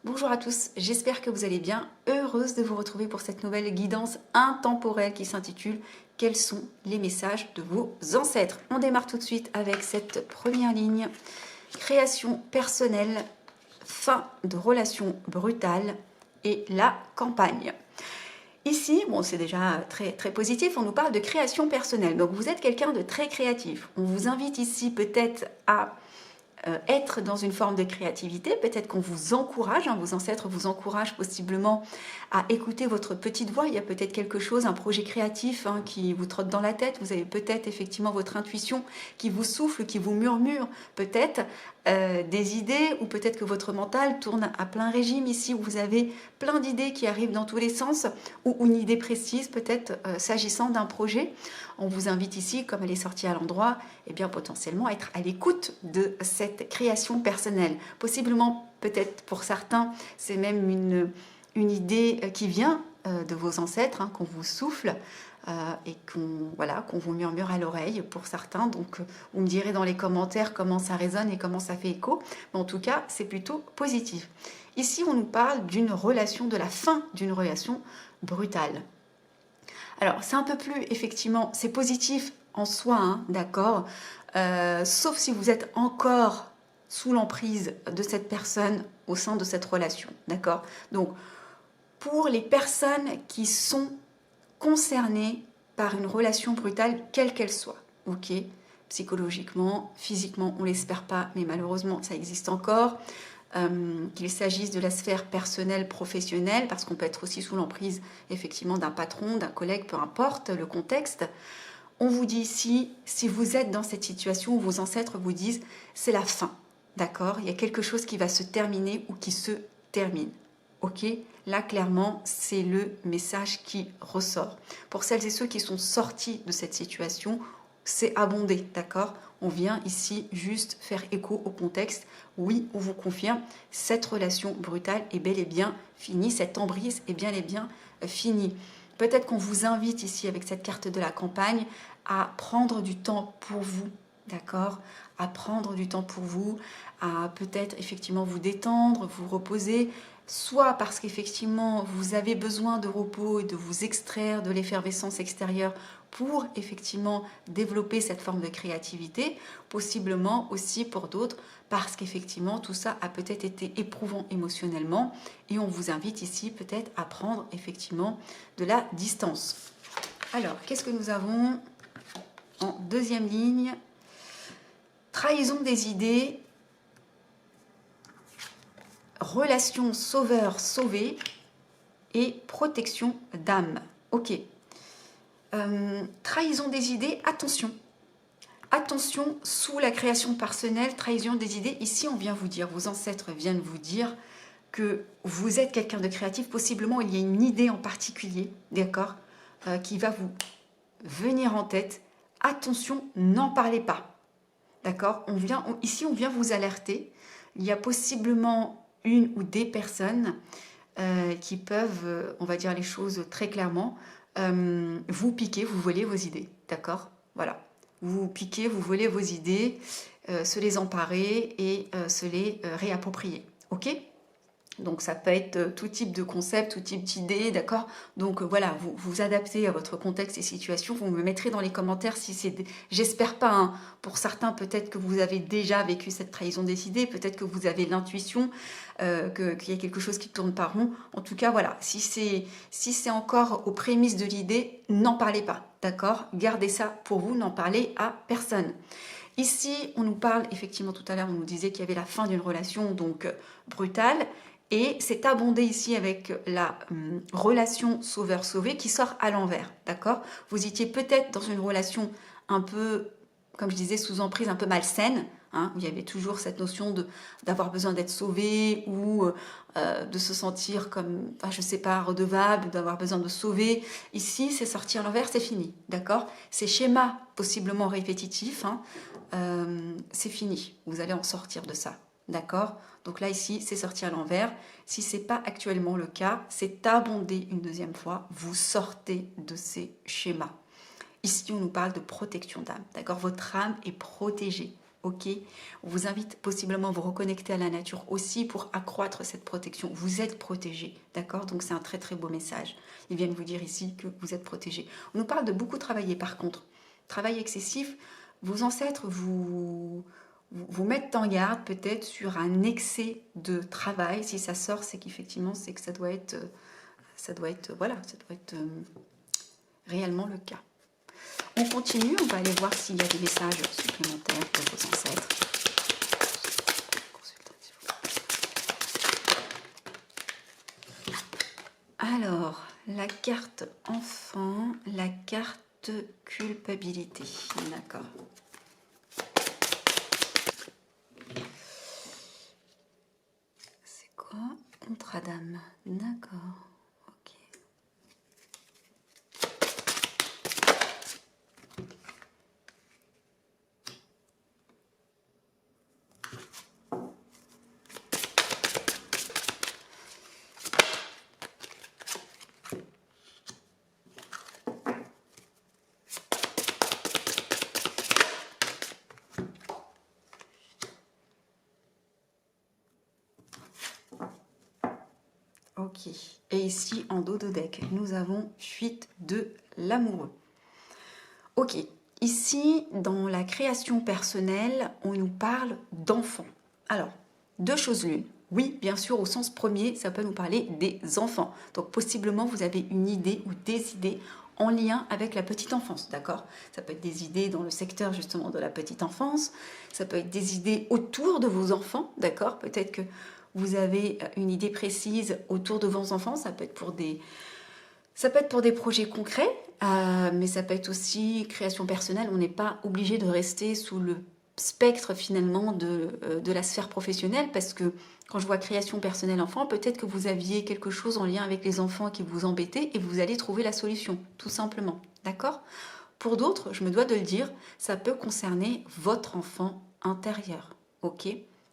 Bonjour à tous, j'espère que vous allez bien. Heureuse de vous retrouver pour cette nouvelle guidance intemporelle qui s'intitule « Quels sont les messages de vos ancêtres ?» On démarre tout de suite avec cette première ligne. Création personnelle, fin de relation brutale et la campagne. Ici, bon, c'est déjà très positif, on nous parle de création personnelle. Donc vous êtes quelqu'un de très créatif. On vous invite ici peut-être à être dans une forme de créativité, peut-être qu'on vous encourage, vos ancêtres vous encouragent possiblement à écouter votre petite voix. Il y a peut-être quelque chose, un projet créatif qui vous trotte dans la tête. Vous avez peut-être effectivement votre intuition qui vous souffle, qui vous murmure peut-être des idées, ou peut-être que votre mental tourne à plein régime ici, où vous avez plein d'idées qui arrivent dans tous les sens, ou une idée précise peut-être s'agissant d'un projet. On vous invite ici, comme elle est sortie à l'endroit, et bien potentiellement être à l'écoute de cette création personnelle. Possiblement, peut-être pour certains, c'est même une idée qui vient de vos ancêtres, qu'on vous souffle et qu'on vous murmure à l'oreille pour certains. Donc, vous me direz dans les commentaires comment ça résonne et comment ça fait écho. Mais en tout cas, c'est plutôt positif. Ici, on nous parle d'une relation, de la fin d'une relation brutale. Alors, c'est un peu plus, effectivement, c'est positif en soi, d'accord, sauf si vous êtes encore sous l'emprise de cette personne au sein de cette relation, d'accord. Donc, pour les personnes qui sont concernées par une relation brutale, quelle qu'elle soit, ok, psychologiquement, physiquement, on ne l'espère pas, mais malheureusement, ça existe encore. Qu'il s'agisse de la sphère personnelle, professionnelle, parce qu'on peut être aussi sous l'emprise effectivement d'un patron, d'un collègue, peu importe le contexte. On vous dit ici, si vous êtes dans cette situation où vos ancêtres vous disent c'est la fin, d'accord, il y a quelque chose qui va se terminer ou qui se termine. Ok, là clairement c'est le message qui ressort. Pour celles et ceux qui sont sortis de cette situation, c'est abondé, d'accord. On vient ici juste faire écho au contexte. Oui, on vous confirme, cette relation brutale est bel et bien finie, cette emprise est bien et bien finie. Peut-être qu'on vous invite ici avec cette carte de la campagne à prendre du temps pour vous, d'accord, à prendre du temps pour vous, à peut-être effectivement vous détendre, vous reposer, soit parce qu'effectivement vous avez besoin de repos et de vous extraire de l'effervescence extérieure pour effectivement développer cette forme de créativité, possiblement aussi pour d'autres parce qu'effectivement tout ça a peut-être été éprouvant émotionnellement, et on vous invite ici peut-être à prendre effectivement de la distance. Alors, qu'est-ce que nous avons en deuxième ligne? Trahison des idées, relation sauveur-sauvé et protection d'âme. Ok. Trahison des idées, attention. Attention, sous la création personnelle, trahison des idées, ici on vient vous dire, vos ancêtres viennent vous dire que vous êtes quelqu'un de créatif, possiblement il y a une idée en particulier, d'accord, qui va vous venir en tête. Attention, n'en parlez pas, d'accord. Ici on vient vous alerter, il y a possiblement une ou des personnes qui peuvent, on va dire les choses très clairement, vous piquer, vous voler vos idées, d'accord, voilà. Vous piquez, vous volez vos idées, se les emparer et se les réapproprier, ok. Donc ça peut être tout type de concept, tout type d'idées, d'accord. Donc voilà, vous vous adaptez à votre contexte et situation. Vous me mettrez dans les commentaires si c'est... J'espère pas, pour certains peut-être que vous avez déjà vécu cette trahison des idées, peut-être que vous avez l'intuition qu'il y a quelque chose qui tourne pas rond. En tout cas, voilà, si c'est encore aux prémices de l'idée, n'en parlez pas, d'accord. Gardez ça pour vous, n'en parlez à personne. Ici, on nous parle, effectivement tout à l'heure, on nous disait qu'il y avait la fin d'une relation donc brutale. Et c'est abondé ici avec la relation sauveur-sauvé qui sort à l'envers, d'accord. Vous étiez peut-être dans une relation un peu, comme je disais, sous emprise, un peu malsaine, où il y avait toujours cette notion d'avoir besoin d'être sauvé ou de se sentir comme, enfin, je sais pas, redevable, d'avoir besoin de sauver. Ici, c'est sorti à l'envers, c'est fini, d'accord. Ces schémas possiblement répétitifs, c'est fini, vous allez en sortir de ça. D'accord. Donc là, ici, c'est sorti à l'envers. Si ce n'est pas actuellement le cas, c'est abondé une deuxième fois. Vous sortez de ces schémas. Ici, on nous parle de protection d'âme. D'accord. Votre âme est protégée. ok? On vous invite possiblement à vous reconnecter à la nature aussi pour accroître cette protection. Vous êtes protégé, d'accord? Donc c'est un très très beau message. Ils viennent vous dire ici que vous êtes protégé. On nous parle de beaucoup travailler par contre. Travail excessif, vos ancêtres vous mettent en garde peut-être sur un excès de travail. Si ça sort, c'est qu'effectivement, c'est que ça doit être réellement le cas. On continue, on va aller voir s'il y a des messages supplémentaires pour vos ancêtres. Alors, la carte enfant, la carte culpabilité. D'accord. C'est quoi? Contrat d'âme. D'accord. Ok. Ok. Et ici, en dos de deck, nous avons fuite de l'amoureux. Ok. Ici, dans la création personnelle, on nous parle d'enfants. Alors, deux choses l'une. Oui, bien sûr, au sens premier, ça peut nous parler des enfants. Donc, possiblement, vous avez une idée ou des idées en lien avec la petite enfance, d'accord? Ça peut être des idées dans le secteur, justement, de la petite enfance. Ça peut être des idées autour de vos enfants, d'accord? Peut-être que vous avez une idée précise autour de vos enfants. Ça peut être pour des projets concrets, mais ça peut être aussi création personnelle. On n'est pas obligé de rester sous le spectre finalement de la sphère professionnelle, parce que quand je vois création personnelle enfant, peut-être que vous aviez quelque chose en lien avec les enfants qui vous embêtait et vous allez trouver la solution, tout simplement. D'accord? Pour d'autres, je me dois de le dire, ça peut concerner votre enfant intérieur. Ok?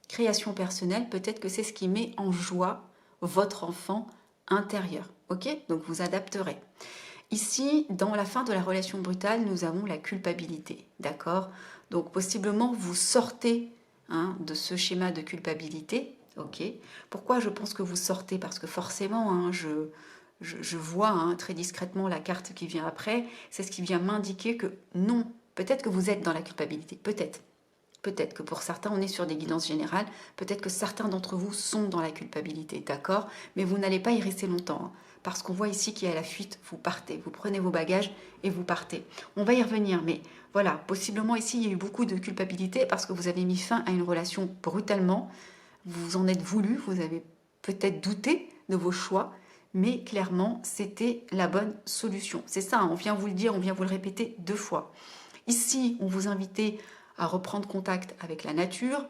Création personnelle, peut-être que c'est ce qui met en joie votre enfant intérieur. Ok? Donc vous adapterez. Ici, dans la fin de la relation brutale, nous avons la culpabilité. D'accord? Donc possiblement, vous sortez de ce schéma de culpabilité. Ok? Pourquoi je pense que vous sortez? Parce que forcément, je vois très discrètement la carte qui vient après. C'est ce qui vient m'indiquer que non, peut-être que vous êtes dans la culpabilité. Peut-être. Peut-être que pour certains, on est sur des guidances générales. Peut-être que certains d'entre vous sont dans la culpabilité, d'accord? Mais vous n'allez pas y rester longtemps. Parce qu'on voit ici qu'il y a la fuite, vous partez. Vous prenez vos bagages et vous partez. On va y revenir, mais voilà, possiblement ici, il y a eu beaucoup de culpabilité parce que vous avez mis fin à une relation brutalement. Vous en êtes voulu, vous avez peut-être douté de vos choix, mais clairement, c'était la bonne solution. C'est ça, on vient vous le dire, on vient vous le répéter 2 fois. Ici, on vous invitait à reprendre contact avec la nature,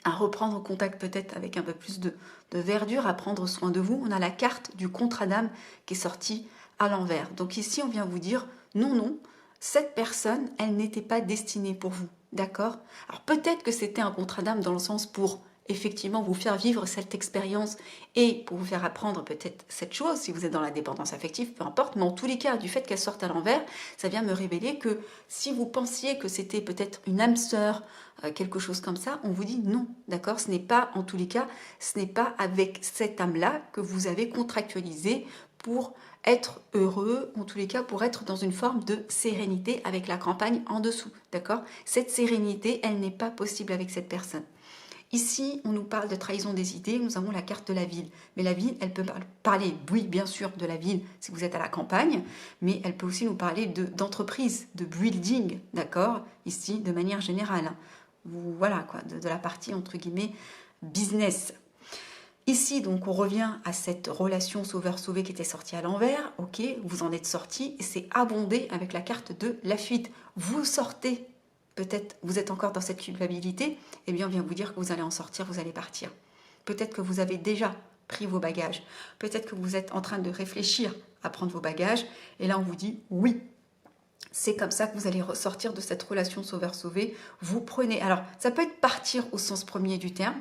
à reprendre contact peut-être avec un peu plus de verdure, à prendre soin de vous. On a la carte du contrat d'âme qui est sortie à l'envers. Donc ici, on vient vous dire non, non, cette personne, elle n'était pas destinée pour vous. D'accord? Alors peut-être que c'était un contrat d'âme dans le sens pour effectivement vous faire vivre cette expérience et pour vous faire apprendre peut-être cette chose, si vous êtes dans la dépendance affective, peu importe, mais en tous les cas, du fait qu'elle sorte à l'envers, ça vient me révéler que si vous pensiez que c'était peut-être une âme sœur, quelque chose comme ça, on vous dit non, d'accord? Ce n'est pas, en tous les cas, ce n'est pas avec cette âme-là que vous avez contractualisé pour être heureux, en tous les cas pour être dans une forme de sérénité avec la campagne en dessous, d'accord? Cette sérénité, elle n'est pas possible avec cette personne. Ici, on nous parle de trahison des idées, nous avons la carte de la ville. Mais la ville, elle peut parler, oui, bien sûr, de la ville si vous êtes à la campagne, mais elle peut aussi nous parler d'entreprise, de building, d'accord? Ici, de manière générale. Voilà, quoi, de la partie, entre guillemets, business. Ici, donc, on revient à cette relation sauveur-sauvé qui était sortie à l'envers. Ok, vous en êtes sorti et c'est abondé avec la carte de la fuite. Vous sortez, peut-être vous êtes encore dans cette culpabilité, eh bien, on vient vous dire que vous allez en sortir, vous allez partir. Peut-être que vous avez déjà pris vos bagages. Peut-être que vous êtes en train de réfléchir à prendre vos bagages. Et là, on vous dit oui. C'est comme ça que vous allez ressortir de cette relation sauveur-sauvé. Vous prenez... Alors, ça peut être partir au sens premier du terme,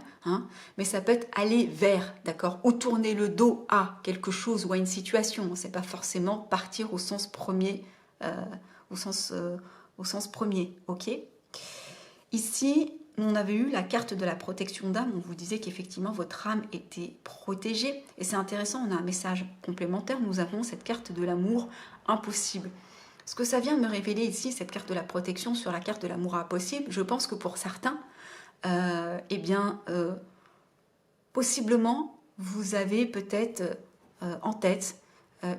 mais ça peut être aller vers, d'accord? Ou tourner le dos à quelque chose ou à une situation. C'est pas forcément partir au sens premier, au sens premier, ok? Ici, on avait eu la carte de la protection d'âme. On vous disait qu'effectivement, votre âme était protégée. Et c'est intéressant, on a un message complémentaire. Nous avons cette carte de l'amour impossible. Ce que ça vient me révéler ici, cette carte de la protection sur la carte de l'amour impossible, je pense que pour certains, possiblement, vous avez peut-être en tête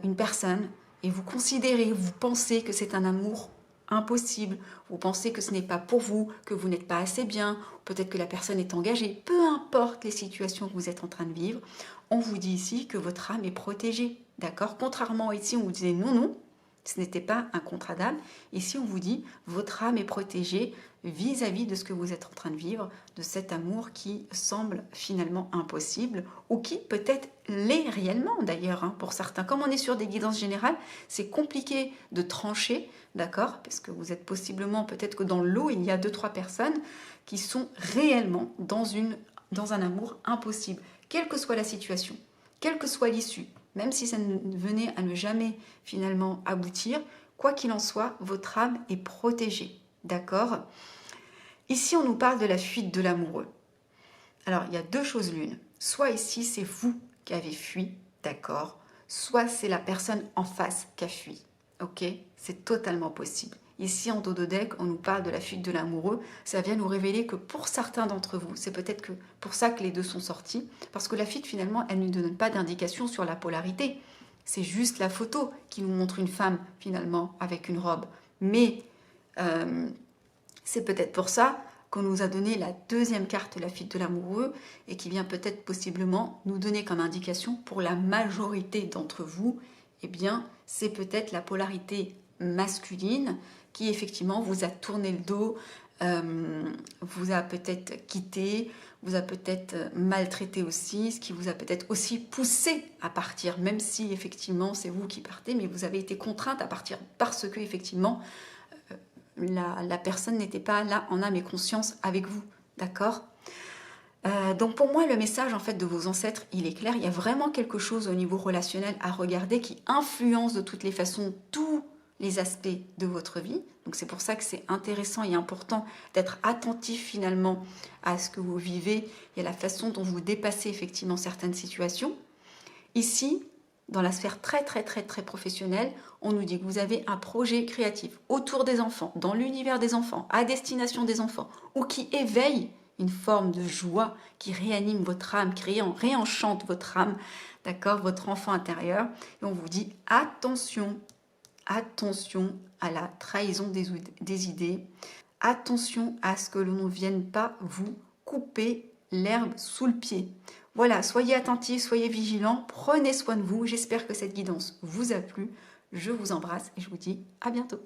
une personne et vous considérez, vous pensez que c'est un amour impossible, vous pensez que ce n'est pas pour vous, que vous n'êtes pas assez bien, peut-être que la personne est engagée, peu importe les situations que vous êtes en train de vivre, on vous dit ici que votre âme est protégée, d'accord? Contrairement à ici, on vous disait non, non, ce n'était pas un contrat d'âme. Ici, on vous dit votre âme est protégée vis-à-vis de ce que vous êtes en train de vivre, de cet amour qui semble finalement impossible ou qui peut-être l'est réellement d'ailleurs pour certains. Comme on est sur des guidances générales, c'est compliqué de trancher, d'accord? Parce que vous êtes possiblement, peut-être que dans le lot, il y a 2-3 personnes qui sont réellement dans un amour impossible, quelle que soit la situation, quelle que soit l'issue. Même si ça venait à ne jamais finalement aboutir, quoi qu'il en soit, votre âme est protégée, d'accord? Ici, on nous parle de la fuite de l'amoureux. Alors, il y a 2 choses l'une. Soit ici, c'est vous qui avez fui, d'accord? Soit c'est la personne en face qui a fui, ok? C'est totalement possible. Ici, en dos de deck, on nous parle de la fuite de l'amoureux. Ça vient nous révéler que pour certains d'entre vous, c'est peut-être que pour ça que les 2 sont sortis, parce que la fuite, finalement, elle ne nous donne pas d'indication sur la polarité. C'est juste la photo qui nous montre une femme, finalement, avec une robe. Mais c'est peut-être pour ça qu'on nous a donné la 2e carte, la fuite de l'amoureux, et qui vient peut-être possiblement nous donner comme indication pour la majorité d'entre vous, eh bien, c'est peut-être la polarité masculine qui effectivement vous a tourné le dos, vous a peut-être quitté, vous a peut-être maltraité aussi, ce qui vous a peut-être aussi poussé à partir, même si effectivement c'est vous qui partez, mais vous avez été contrainte à partir parce que effectivement la personne n'était pas là en âme et conscience avec vous, d'accord? Donc pour moi, le message en fait de vos ancêtres, il est clair. Il y a vraiment quelque chose au niveau relationnel à regarder qui influence de toutes les façons tous les aspects de votre vie. Donc c'est pour ça que c'est intéressant et important d'être attentif finalement à ce que vous vivez et à la façon dont vous dépassez effectivement certaines situations. Ici, dans la sphère très professionnelle, on nous dit que vous avez un projet créatif autour des enfants, dans l'univers des enfants, à destination des enfants, ou qui éveille une forme de joie, qui réanime votre âme, qui réenchante votre âme, d'accord, votre enfant intérieur. Et on vous dit attention, attention à la trahison des idées, attention à ce que l'on ne vienne pas vous couper l'herbe sous le pied. Voilà, soyez attentifs, soyez vigilants, prenez soin de vous. J'espère que cette guidance vous a plu. Je vous embrasse et je vous dis à bientôt.